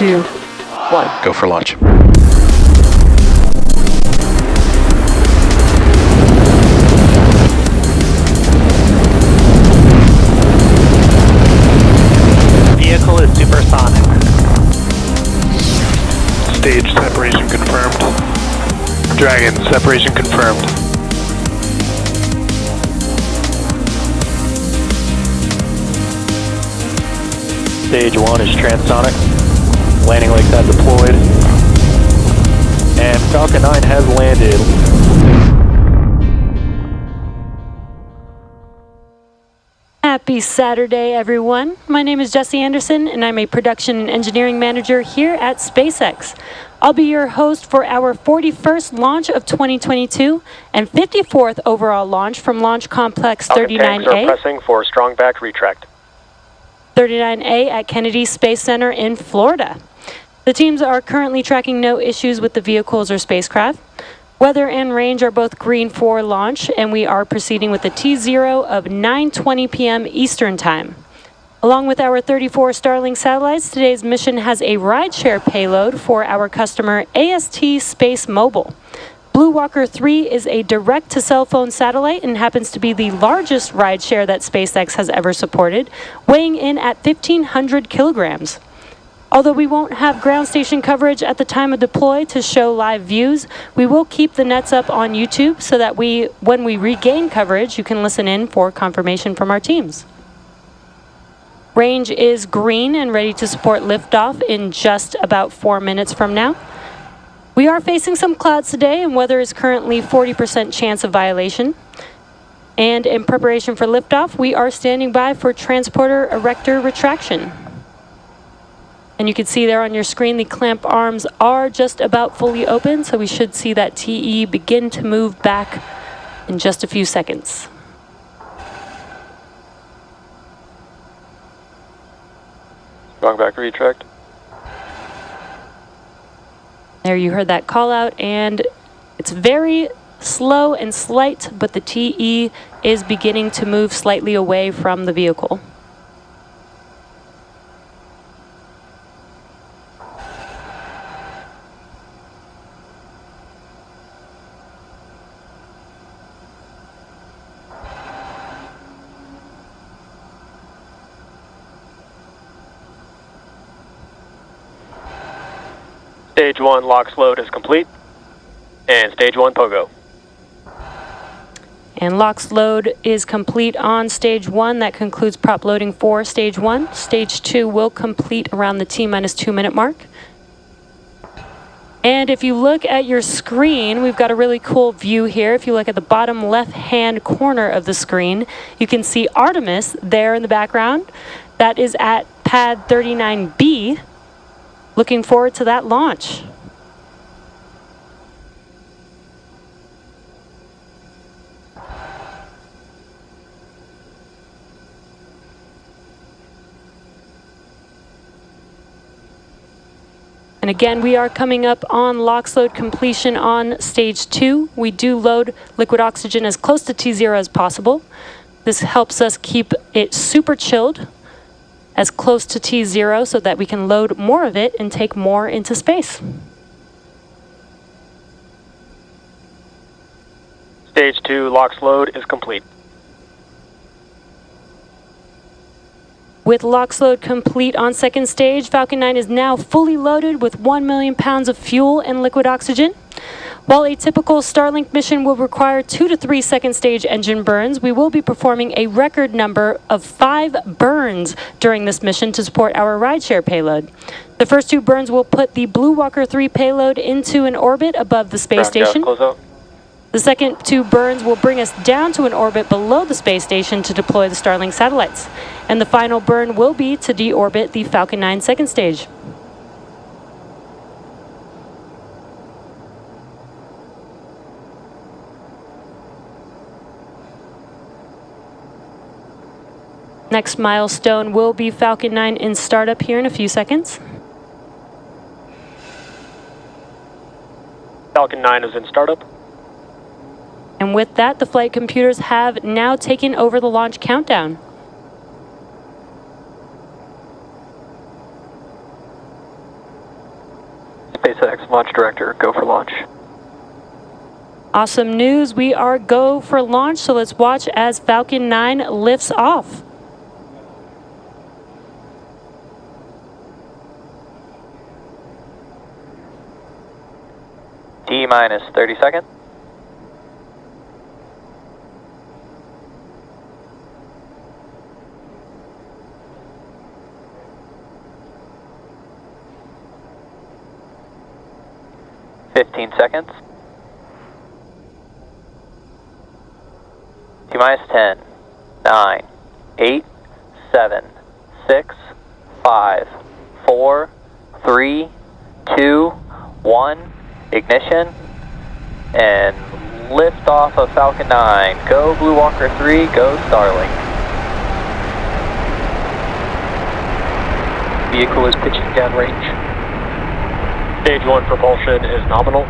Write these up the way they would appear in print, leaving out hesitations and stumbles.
2, 1. Go for launch. Vehicle is supersonic. Stage separation confirmed. Dragon, separation confirmed. Stage 1 is transonic. Landing legs have deployed. And Falcon 9 has landed. Happy Saturday, everyone. My name is Jesse Anderson, and I'm a production and engineering manager here at SpaceX. I'll be your host for our 41st launch of 2022 and 54th overall launch from Launch Complex 39A. Tanks are pressing for strong back retract. 39A at Kennedy Space Center in Florida. The teams are currently tracking no issues with the vehicles or spacecraft. Weather and range are both green for launch, and we are proceeding with the T0 of 9:20 p.m. Eastern Time. Along with our 34 Starlink satellites, today's mission has a rideshare payload for our customer AST Space Mobile. Blue Walker 3 is a direct-to-cell phone satellite and happens to be the largest rideshare that SpaceX has ever supported, weighing in at 1,500 kilograms. Although we won't have ground station coverage at the time of deploy to show live views, we will keep the nets up on YouTube so that when we regain coverage, you can listen in for confirmation from our teams. Range is green and ready to support liftoff in just about 4 minutes from now. We are facing some clouds today, and weather is currently 40% chance of violation. And in preparation for liftoff, we are standing by for transporter erector retraction. And you can see there on your screen, the clamp arms are just about fully open, so we should see that TE begin to move back in just a few seconds. Strong back retract. There you heard that call out, and it's very slow and slight, but the TE is beginning to move slightly away from the vehicle. Stage 1 LOX load is complete. And Stage 1 POGO. And LOX load is complete on Stage 1. That concludes prop loading for Stage 1. Stage 2 will complete around the T-2 minute mark. And if you look at your screen, we've got a really cool view here. If you look at the bottom left-hand corner of the screen, you can see Artemis there in the background. That is at pad 39B. Looking forward to that launch. And again, we are coming up on LOX load completion on Stage 2. We do load liquid oxygen as close to T0 as possible. This helps us keep it super chilled, as close to T0 so that we can load more of it and take more into space. Stage 2 LOX load is complete. With LOX load complete on second stage, Falcon 9 is now fully loaded with 1 million pounds of fuel and liquid oxygen. While a typical Starlink mission will require 2 to 3 second stage engine burns, we will be performing a record number of 5 burns during this mission to support our rideshare payload. The first 2 burns will put the Blue Walker 3 payload into an orbit above the space station. Close out. The second 2 burns will bring us down to an orbit below the space station to deploy the Starlink satellites. And the final burn will be to deorbit the Falcon 9 second stage. Next milestone will be Falcon 9 in startup here in a few seconds. Falcon 9 is in startup. And with that, the flight computers have now taken over the launch countdown. SpaceX Launch Director, go for launch. Awesome news. We are go for launch, so let's watch as Falcon 9 lifts off. T-minus 30 seconds. Seconds. T-minus 10, 9, 8, 7, 6, 5, 4, 3, 2, 1, ignition, and lift off of Falcon 9. Go Blue Walker 3, go Starlink. Vehicle is pitching downrange. Stage 1 propulsion is nominal.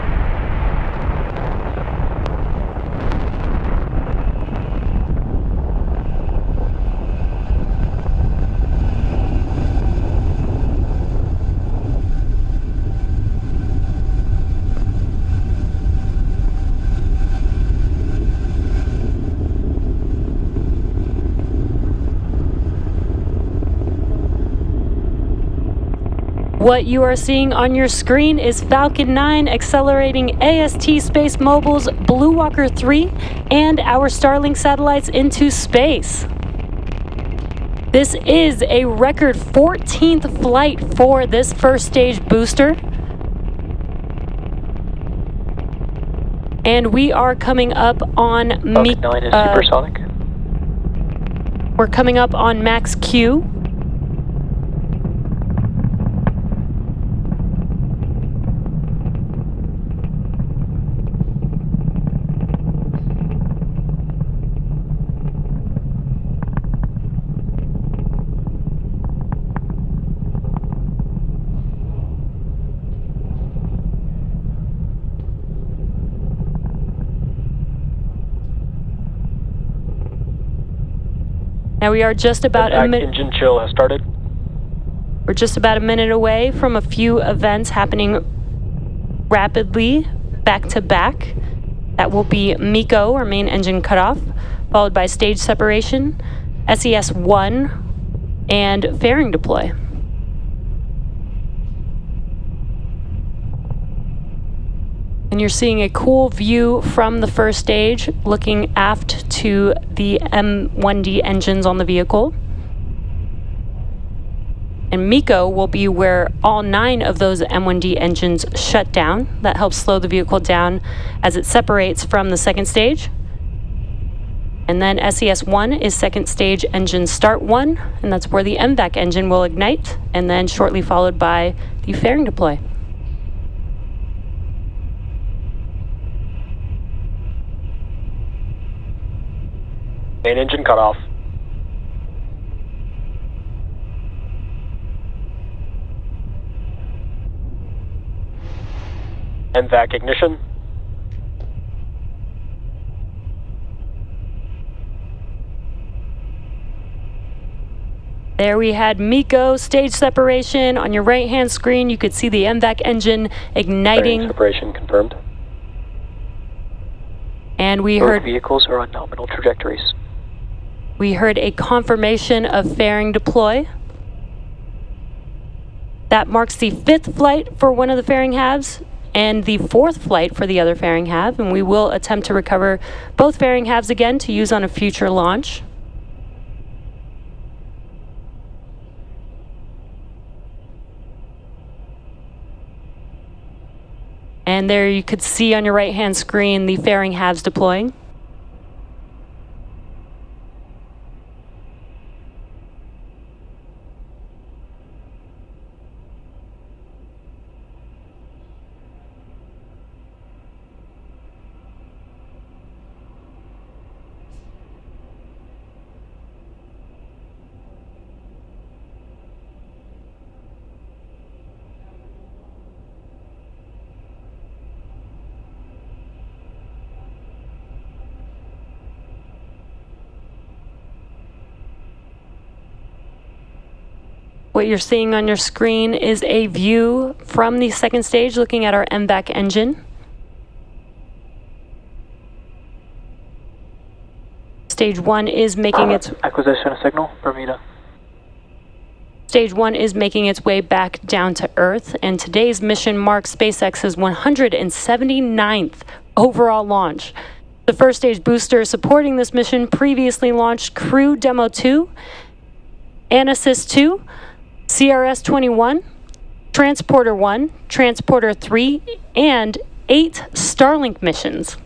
What you are seeing on your screen is Falcon 9 accelerating AST Space Mobile's Blue Walker 3 and our Starlink satellites into space. This is a record 14th flight for this first stage booster. And we are coming up on Falcon 9 is supersonic. We're coming up on max Q. Now we are just about a minute. Engine chill has started. We're just about a minute away from a few events happening rapidly, back to back. That will be MECO, or main engine cutoff, followed by stage separation, SES-1, and fairing deploy. And you're seeing a cool view from the first stage, looking aft to the M1D engines on the vehicle. And MECO will be where all 9 of those M1D engines shut down. That helps slow the vehicle down as it separates from the second stage. And then SES-1 is second stage engine start 1, and that's where the MVAC engine will ignite, and then shortly followed by the fairing deploy. Main engine cutoff. MVAC ignition. There we had MECO stage separation. On your right-hand screen, you could see the MVAC engine igniting. Separation confirmed. And we Both heard vehicles are on nominal trajectories. We heard a confirmation of fairing deploy. That marks the 5th flight for one of the fairing halves and the 4th flight for the other fairing half, and we will attempt to recover both fairing halves again to use on a future launch. And there you could see on your right-hand screen the fairing halves deploying. What you're seeing on your screen is a view from the second stage looking at our MVAC engine. Stage 1 is making its acquisition signal, Bermuda. Stage 1 is making its way back down to Earth, and today's mission marks SpaceX's 179th overall launch. The first stage booster supporting this mission previously launched Crew Demo 2, Anasis 2, CRS-21, Transporter 1, Transporter 3, and 8 Starlink missions.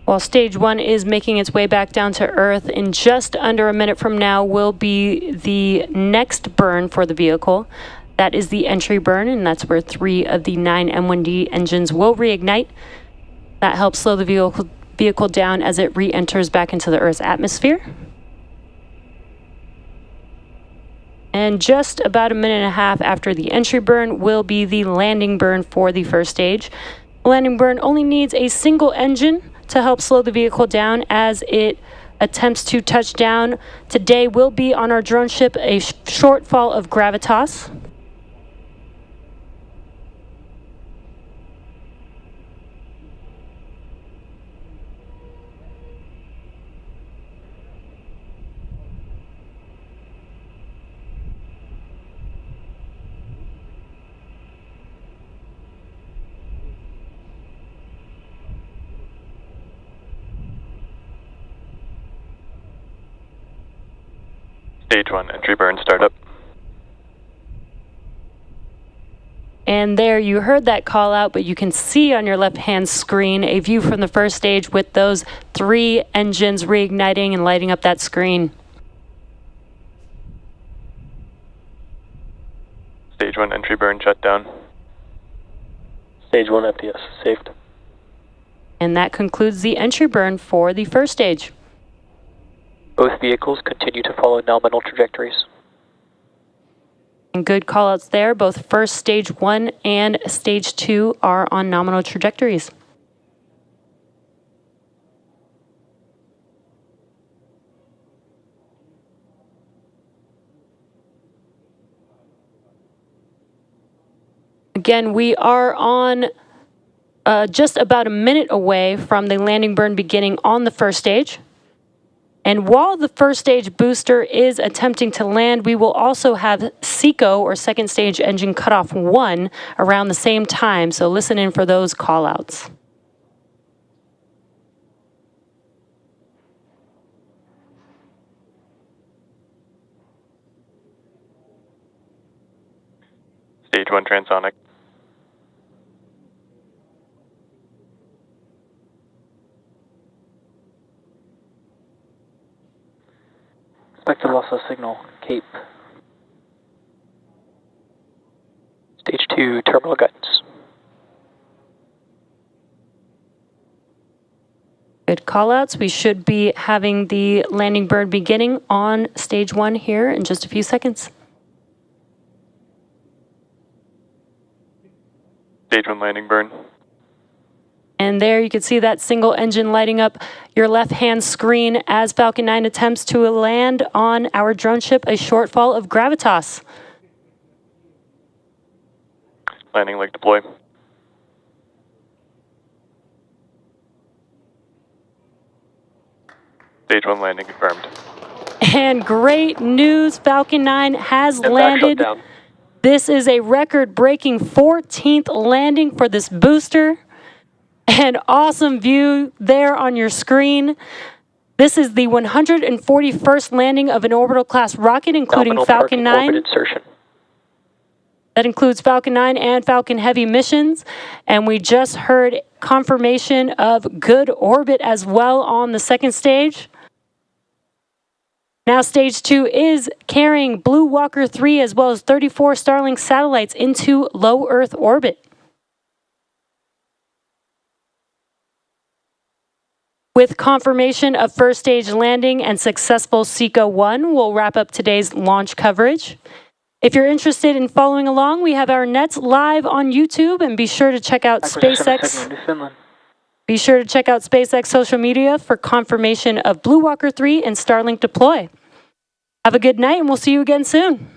While Stage 1 is making its way back down to Earth, in just under a minute from now will be the next burn for the vehicle. That is the entry burn, and that's where 3 of the 9 M1D engines will reignite. That helps slow the vehicle down as it re-enters back into the Earth's atmosphere. And just about a minute and a half after the entry burn will be the landing burn for the first stage. The landing burn only needs a single engine to help slow the vehicle down as it attempts to touch down. Today will be on our drone ship a shortfall of gravitas. Stage 1 entry burn startup. And there you heard that call out, but you can see on your left-hand screen a view from the first stage with those 3 engines reigniting and lighting up that screen. Stage 1 entry burn shut down. Stage 1 FTS saved. And that concludes the entry burn for the first stage. Both vehicles continue to follow nominal trajectories. And good call-outs there. Both first Stage 1 and Stage 2 are on nominal trajectories. Again, we are on just about a minute away from the landing burn beginning on the first stage. And while the first stage booster is attempting to land, we will also have SECO, or second stage engine cutoff 1, around the same time. So listen in for those callouts. Stage 1 transonic. Expected loss of signal, Cape. Stage 2 terminal guidance. Good callouts. We should be having the landing burn beginning on Stage 1 here in just a few seconds. Stage 1 landing burn. And there you can see that single engine lighting up your left-hand screen as Falcon 9 attempts to land on our drone ship a shortfall of gravitas. Landing leg deploy. Stage 1 landing confirmed. And great news, Falcon 9 has landed. This is a record-breaking 14th landing for this booster. An awesome view there on your screen. This is the 141st landing of an orbital class rocket, including Nominal Falcon 9. Orbit insertion. That includes Falcon 9 and Falcon Heavy missions. And we just heard confirmation of good orbit as well on the second stage. Now stage 2 is carrying Blue Walker 3 as well as 34 Starlink satellites into low Earth orbit. With confirmation of first stage landing and successful SECA-1, we'll wrap up today's launch coverage. If you're interested in following along, we have our nets live on YouTube, and be sure to check out SpaceX. Be sure to check out SpaceX social media for confirmation of Blue Walker 3 and Starlink deploy. Have a good night, and we'll see you again soon.